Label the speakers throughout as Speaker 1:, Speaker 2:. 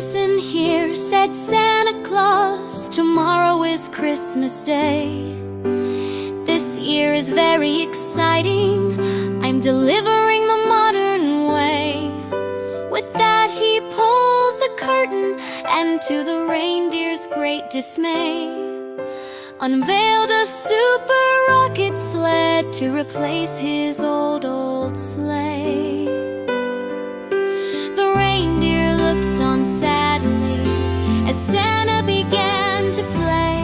Speaker 1: "Listen here," said Santa Claus, "tomorrow is Christmas Day. This year is very exciting. I'm delivering the modern way." With that he pulled the curtain, and to the reindeer's great dismay, unveiled a super rocket sled to replace his old, old sleigh. The reindeer looked on sadly as Santa began to play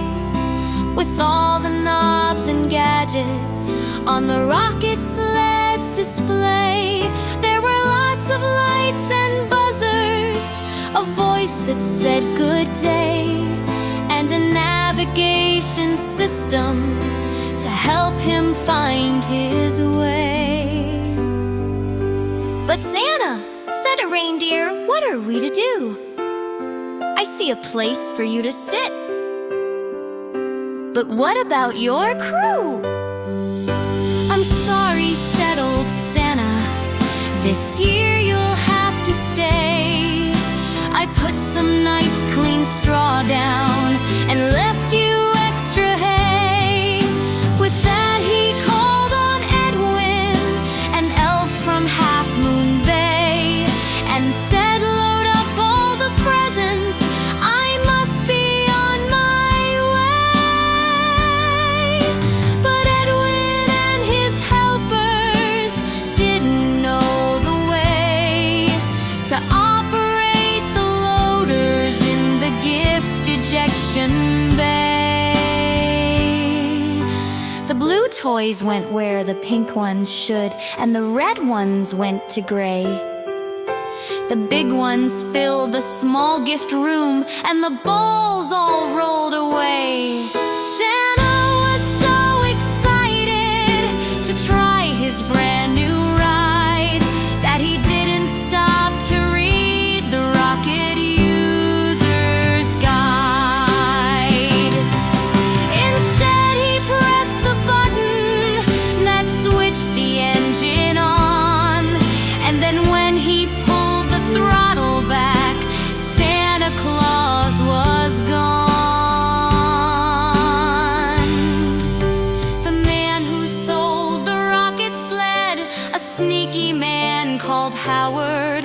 Speaker 1: with all the knobs and gadgets on the rocket sled's display. There were lots of lights and buzzers, a voice that said good day, and a navigation system to help him find his way. "But Santa," said a reindeer, "what are we to do? I see a place for you to sit. But what about your crew?" "I'm sorry," said old Santa, "this year you'll have to stay. I put some nice clean straw down and left you extra hay." With that he called on Edwin, an elf from Half Moon Bay, and said, "Load up all the presents, I must be on my way." But Edwin and his helpers didn't know the way to operate the loaders in the gift ejection bay. The blue toys went where the pink ones should, and the red ones went to gray. The big ones filled the small gift room, and the bowls all rolled away. Santa was so excited to try his brand new ride that he didn't stop to read the rocket user's guide. Instead, he pressed the button that switched the engine on, and then when he pulled the throttle back, Santa Claus was gone. The man who sold the rocket sled, a sneaky man called Howard,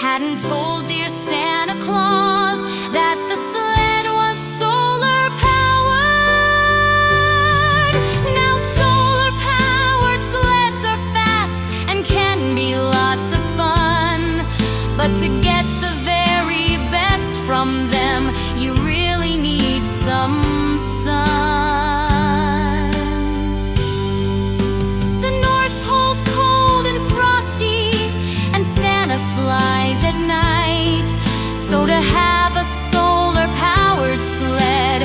Speaker 1: hadn't told dear Santa Claus that the sled was solar powered. Now solar powered sleds are fast and can be lots of fun, but to get the very best from them, you really need some sun. The North Pole's cold and frosty, and Santa flies at night, so to have a solar-powered sled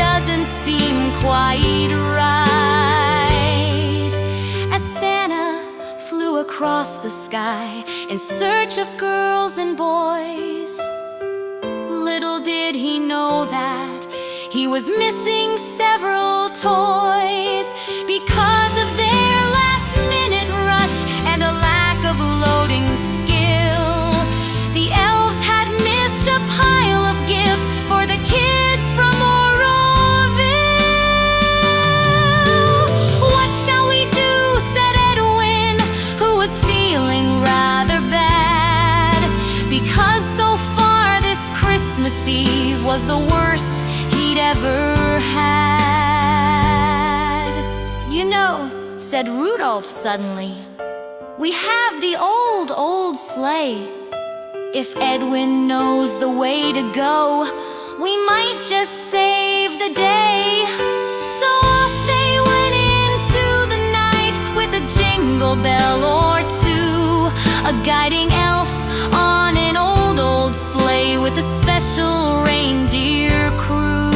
Speaker 1: doesn't seem quite right. As Santa flew across the sky in search of girls and boys, little did he know that he was missing several toys because of their last-minute rush and a lack of loading skill. The elves had missed a pile of gifts for the kids from Oroville. "What shall we do?" said Edwin, who was feeling rather bad, because so far this Christmas Eve was the worst he'd ever had. "You know," said Rudolph suddenly, "we have the old, old sleigh. If Edwin knows the way to go, we might just save the day." So off they went into the night with a jingle bell or two, a guiding elf on an old, old sleigh with a special reindeer crew.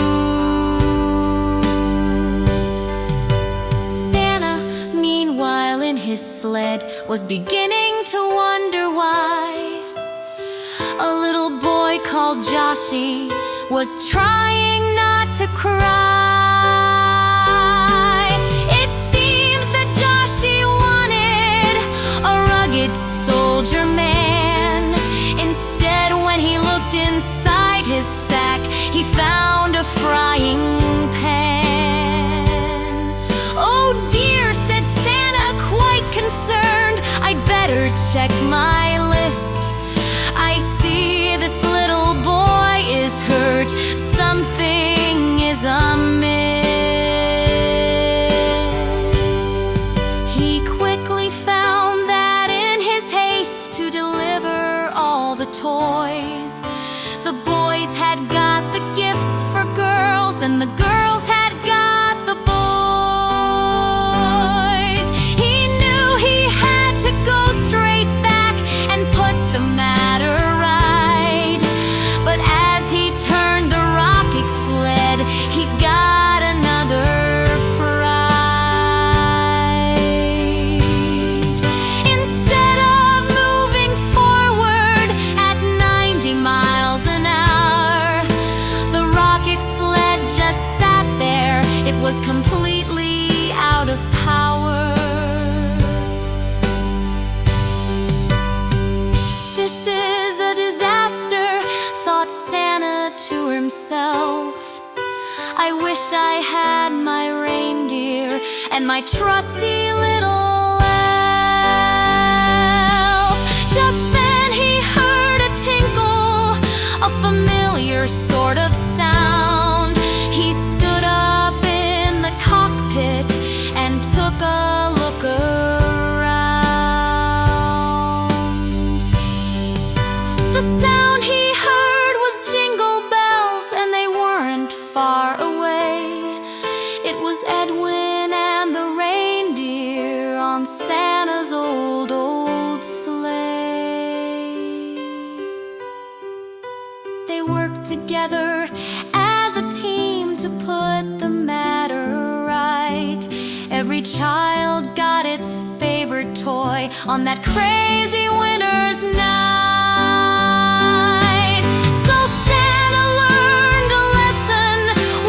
Speaker 1: Santa, meanwhile, in his sled, was beginning to wonder why a little boy called Joshy was trying not to cry. It seems that Joshy wanted a rugged soldier man. Instead, when he looked inside a frying pan. "Oh dear," said Santa, quite concerned, "I'd better check my list. I see this little boy is hurt. Something is amiss." He quickly found that in his haste to deliver all the toys, the boys had got the gifts for girls and the girls had got the boys. He knew he had to go straight back and put the matter right. But as he turned the rocket sled, he got another fright. Instead of moving forward at 90 miles an hour, the rocket sled just sat there. It was completely out of power. "This is a disaster," thought Santa to himself. "I wish I had my reindeer and my trusty little elf." Just then he heard a tinkle, a familiar sort of sound. He stood up in the cockpit and took a look around. The sound he heard was jingle bells, and they weren't far away. It was Edwin and the reindeer on Santa's old, old sleigh. They worked together as a team to put the matter right. Every child got its favorite toy on that crazy winter's night. So Santa learned a lesson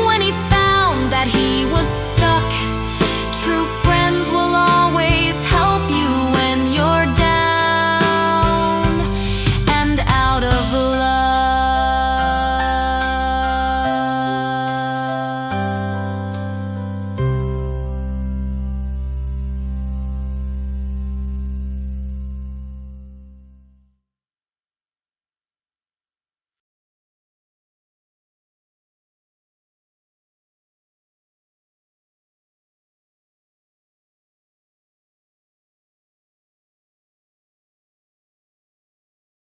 Speaker 1: when he found that he was